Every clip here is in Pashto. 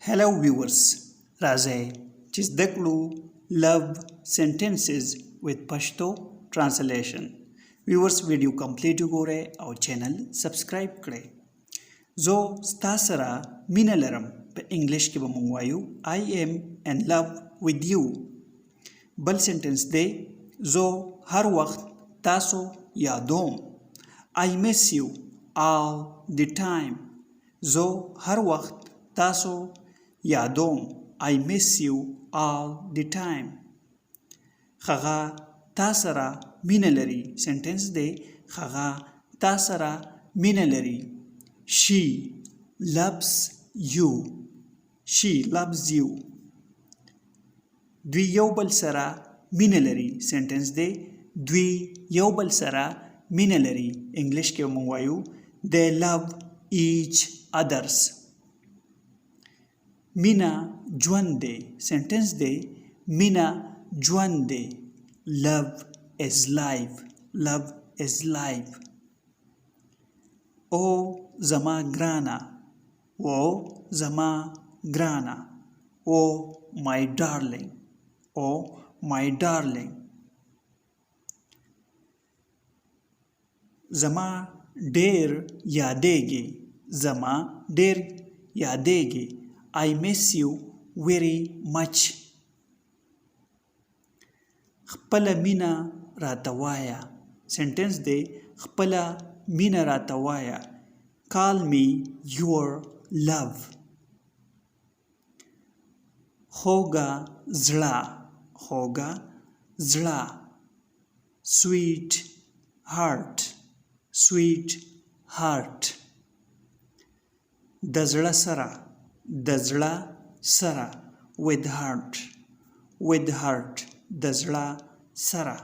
Hello viewers, راځئ چې زده کړو love sentences with Pashto translation. viewers ویډیو کمپلیټ وګورئ او چینل سبسکرایب کړئ. زه ستا سره مینه لرم په انګلیش کې به موږ وایو I am in love with you. بل سنټنس دی زه هر وخت تاسو یادوم. I miss you all the time. زه هر وخت تاسو یادوم. I miss you all the time. هغه تا سره مینه لري. سنټنس دی هغه تا سره مینه لري. She loves you. She loves you. دوی یو بل سره مینه لري. سنټنس دی دوی یو بل سره مینه لري. انګلیش کې موږ وایو they love each others. مینا ژوند دی. سنټنس دی مینا ژوند دی. love is life. love is life. او زما ګرانه. او زما ګرانه. او my darling. او my darling. زما ډیر یادیږي. زما ډیر یادیږي. I miss you very much. خپله مینه راته ووایه. سنټنس دی خپله مینه راته ووایه. Call me your love. خوږه زړه. خوږه زړه. Sweet heart. Sweet heart. د زړه سره. د زړه سره. with heart. with heart. د زړه سره.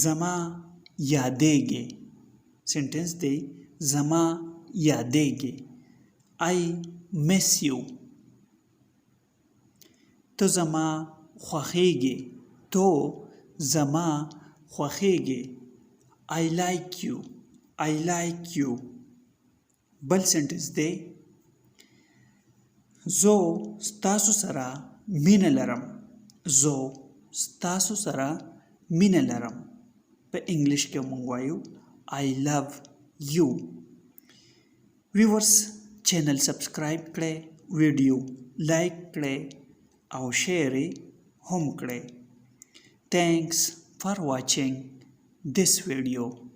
زما یادیږي. سنټنس دی زما یادیږي. I miss you. ته زما خوښیږي. تو زما خوښیږي. I like you. I like you. بل سنټنس دی زه ستاسو سره مینه لرم. زه ستاسو سره مینه لرم. په انګلیش کې موږ وایو I love you. ویورز چینل سبسکرایب کړئ، ویډیو لایک کړئ او شیر یې هم کړئ. Thanks for watching this video.